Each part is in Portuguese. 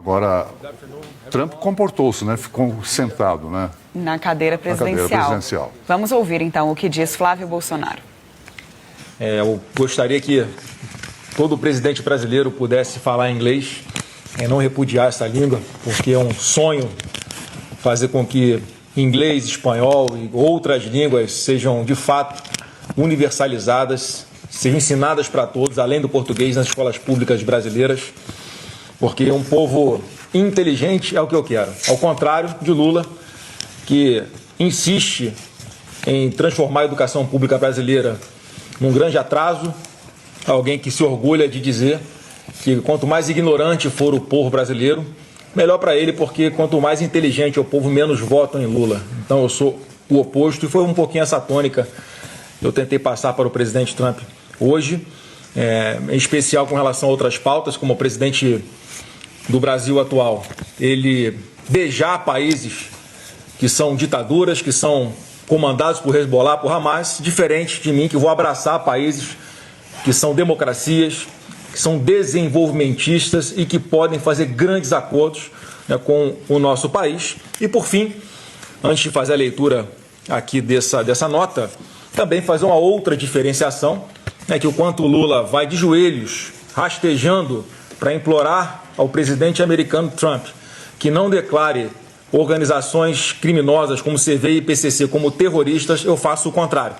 Agora, Trump comportou-se, né? Ficou sentado, né? Na cadeira presidencial. Vamos ouvir, então, o que diz Flávio Bolsonaro. Eu gostaria que todo presidente brasileiro pudesse falar inglês e não repudiar essa língua, porque é um sonho fazer com que inglês, espanhol e outras línguas sejam, de fato, universalizadas, sejam ensinadas para todos, além do português, nas escolas públicas brasileiras, porque um povo inteligente é o que eu quero. Ao contrário de Lula, que insiste em transformar a educação pública brasileira num grande atraso, alguém que se orgulha de dizer que quanto mais ignorante for o povo brasileiro, melhor para ele, porque quanto mais inteligente é o povo, menos votam em Lula. Então eu sou o oposto, e foi um pouquinho essa tônica que eu tentei passar para o presidente Trump hoje, em especial com relação a outras pautas, como o presidente do Brasil atual, ele beijar países que são ditaduras, que são comandados por Hezbollah, por Hamas, diferente de mim, que vou abraçar países que são democracias, que são desenvolvimentistas e que podem fazer grandes acordos, né, com o nosso país. E, por fim, antes de fazer a leitura aqui dessa nota, também fazer uma outra diferenciação, né, que o quanto Lula vai de joelhos, rastejando para implorar ao presidente americano Trump que não declare organizações criminosas como CVI e PCC como terroristas, eu faço o contrário.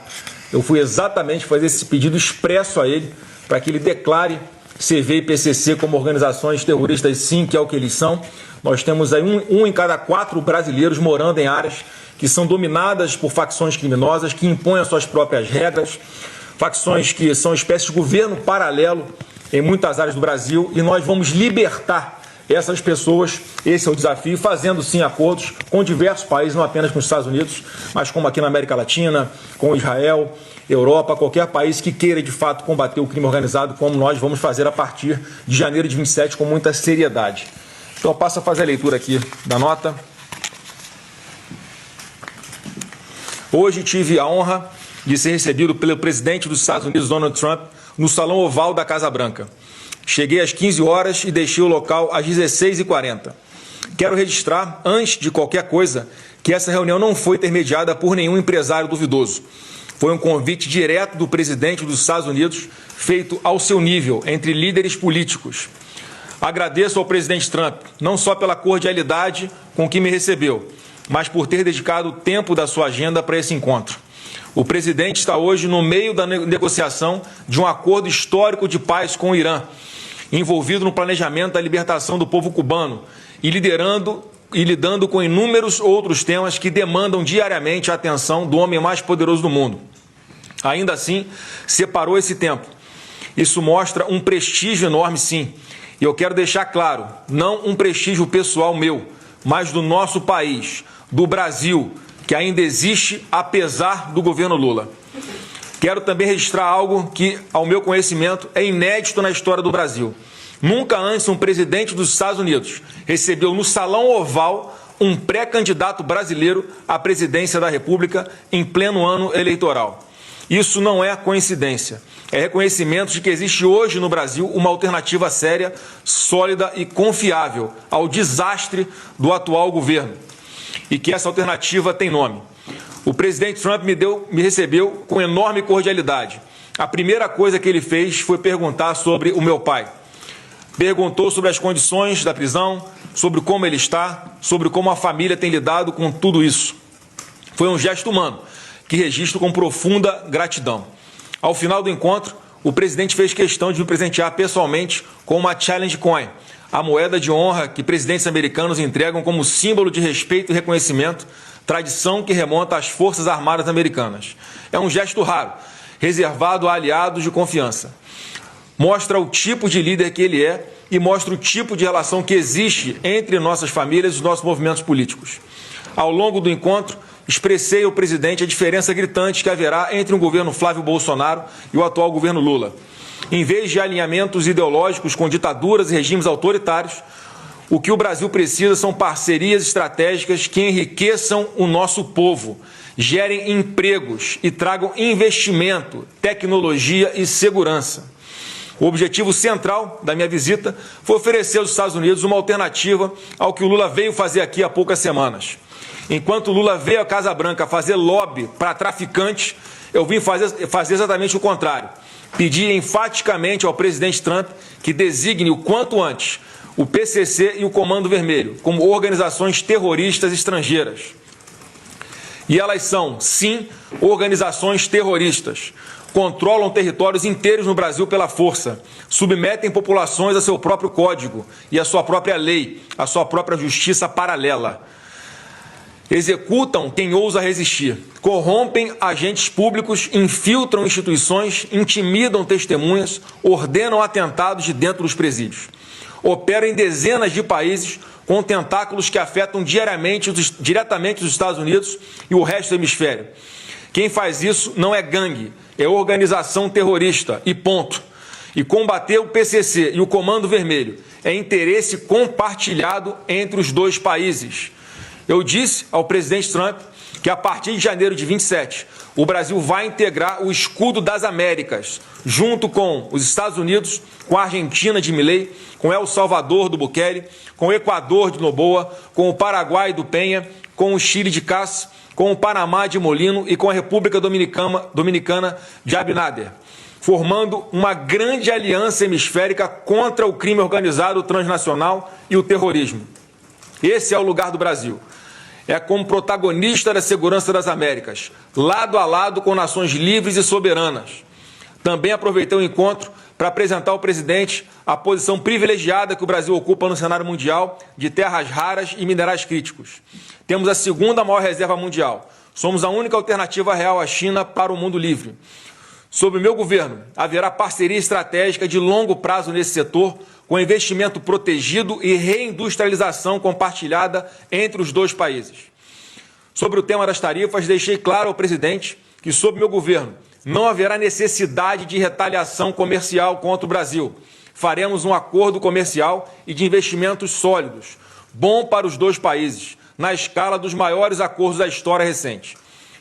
Eu fui exatamente fazer esse pedido expresso a ele para que ele declare CVI e PCC como organizações terroristas, sim, que é o que eles são. Nós temos aí um em cada 4 brasileiros morando em áreas que são dominadas por facções criminosas, que impõem as suas próprias regras, facções que são espécies de governo paralelo em muitas áreas do Brasil, e nós vamos libertar essas pessoas. Esse é o desafio, fazendo sim acordos com diversos países, não apenas com os Estados Unidos, mas como aqui na América Latina, com Israel, Europa, qualquer país que queira de fato combater o crime organizado, como nós vamos fazer a partir de janeiro de 27 com muita seriedade. Então eu passo a fazer a leitura aqui da nota. Hoje tive a honra de ser recebido pelo presidente dos Estados Unidos, Donald Trump, no Salão Oval da Casa Branca. Cheguei às 15 horas e deixei o local às 16h40. Quero registrar, antes de qualquer coisa, que essa reunião não foi intermediada por nenhum empresário duvidoso. Foi um convite direto do presidente dos Estados Unidos, feito ao seu nível, entre líderes políticos. Agradeço ao presidente Trump, não só pela cordialidade com que me recebeu, mas por ter dedicado o tempo da sua agenda para esse encontro. O presidente está hoje no meio da negociação de um acordo histórico de paz com o Irã, envolvido no planejamento da libertação do povo cubano e lidando com inúmeros outros temas que demandam diariamente a atenção do homem mais poderoso do mundo. Ainda assim, separou esse tempo. Isso mostra um prestígio enorme, sim. E eu quero deixar claro, não um prestígio pessoal meu, mas do nosso país, do Brasil, que ainda existe apesar do governo Lula. Quero também registrar algo que, ao meu conhecimento, é inédito na história do Brasil. Nunca antes um presidente dos Estados Unidos recebeu no Salão Oval um pré-candidato brasileiro à presidência da República em pleno ano eleitoral. Isso não é coincidência. É reconhecimento de que existe hoje no Brasil uma alternativa séria, sólida e confiável ao desastre do atual governo. E que essa alternativa tem nome. O presidente Trump me recebeu com enorme cordialidade. A primeira coisa que ele fez foi perguntar sobre o meu pai. Perguntou sobre as condições da prisão, sobre como ele está, sobre como a família tem lidado com tudo isso. Foi um gesto humano, que registro com profunda gratidão. Ao final do encontro, o presidente fez questão de me presentear pessoalmente com uma Challenge Coin, a moeda de honra que presidentes americanos entregam como símbolo de respeito e reconhecimento, tradição que remonta às Forças Armadas Americanas. É um gesto raro, reservado a aliados de confiança. Mostra o tipo de líder que ele é e mostra o tipo de relação que existe entre nossas famílias e os nossos movimentos políticos. Ao longo do encontro, expressei ao presidente a diferença gritante que haverá entre o governo Flávio Bolsonaro e o atual governo Lula. Em vez de alinhamentos ideológicos com ditaduras e regimes autoritários, o que o Brasil precisa são parcerias estratégicas que enriqueçam o nosso povo, gerem empregos e tragam investimento, tecnologia e segurança. O objetivo central da minha visita foi oferecer aos Estados Unidos uma alternativa ao que o Lula veio fazer aqui há poucas semanas. Enquanto o Lula veio à Casa Branca fazer lobby para traficantes, eu vim fazer exatamente o contrário. Pedir enfaticamente ao presidente Trump que designe o quanto antes o PCC e o Comando Vermelho como organizações terroristas estrangeiras. E elas são, sim, organizações terroristas. Controlam territórios inteiros no Brasil pela força, submetem populações a seu próprio código e a sua própria lei, a sua própria justiça paralela. Executam quem ousa resistir, corrompem agentes públicos, infiltram instituições, intimidam testemunhas, ordenam atentados de dentro dos presídios. Operam em dezenas de países com tentáculos que afetam diretamente os Estados Unidos e o resto do hemisfério. Quem faz isso não é gangue, é organização terrorista e ponto. E combater o PCC e o Comando Vermelho é interesse compartilhado entre os dois países. Eu disse ao presidente Trump que a partir de janeiro de 27, o Brasil vai integrar o escudo das Américas, junto com os Estados Unidos, com a Argentina de Milei, com El Salvador do Bukele, com o Equador de Noboa, com o Paraguai do Penha, com o Chile de Kast, com o Panamá de Molino e com a República Dominicana de Abinader, formando uma grande aliança hemisférica contra o crime organizado transnacional e o terrorismo. Esse é o lugar do Brasil. É como protagonista da segurança das Américas, lado a lado com nações livres e soberanas. Também aproveitei o encontro para apresentar ao presidente a posição privilegiada que o Brasil ocupa no cenário mundial de terras raras e minerais críticos. Temos a segunda maior reserva mundial. Somos a única alternativa real à China para o mundo livre. Sob o meu governo, haverá parceria estratégica de longo prazo nesse setor, com investimento protegido e reindustrialização compartilhada entre os dois países. Sobre o tema das tarifas, deixei claro ao presidente que, sob meu governo, não haverá necessidade de retaliação comercial contra o Brasil. Faremos um acordo comercial e de investimentos sólidos, bom para os dois países, na escala dos maiores acordos da história recente.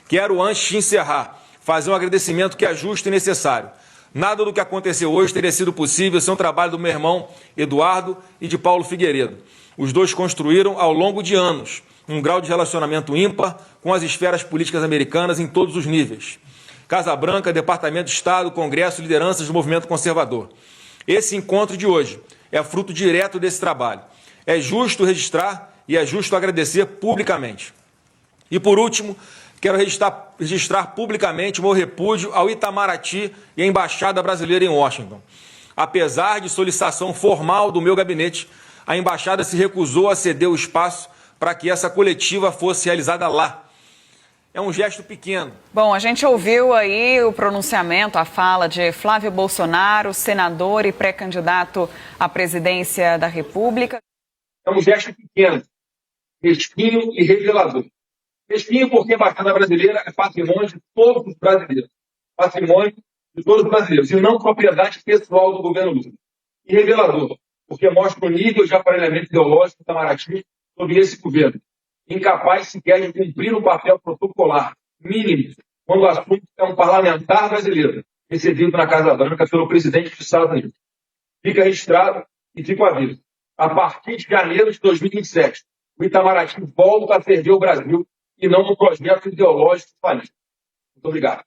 Quero, antes de encerrar, fazer um agradecimento que é justo e necessário. Nada do que aconteceu hoje teria sido possível sem o trabalho do meu irmão Eduardo e de Paulo Figueiredo. Os dois construíram, ao longo de anos, um grau de relacionamento ímpar com as esferas políticas americanas em todos os níveis. Casa Branca, Departamento de Estado, Congresso, lideranças do movimento conservador. Esse encontro de hoje é fruto direto desse trabalho. É justo registrar e é justo agradecer publicamente. E, por último, quero registrar publicamente o meu repúdio ao Itamaraty e à Embaixada Brasileira em Washington. Apesar de solicitação formal do meu gabinete, a Embaixada se recusou a ceder o espaço para que essa coletiva fosse realizada lá. É um gesto pequeno. Bom, a gente ouviu aí o pronunciamento, a fala de Flávio Bolsonaro, senador e pré-candidato à presidência da República. É um gesto pequeno, mesquinho e revelador. Mesquinho porque a Embaixada Brasileira é patrimônio de todos os brasileiros. Patrimônio de todos os brasileiros, e não propriedade pessoal do governo Lula. E revelador, porque mostra o nível de aparelhamento ideológico do Itamaraty sobre esse governo, incapaz sequer de cumprir um papel protocolar mínimo quando o assunto é um parlamentar brasileiro recebido na Casa Branca pelo presidente dos Estados Unidos. Fica registrado e fica o aviso. A partir de janeiro de 2027, o Itamaraty volta a servir o Brasil e não um projeto ideológico falista. Muito obrigado.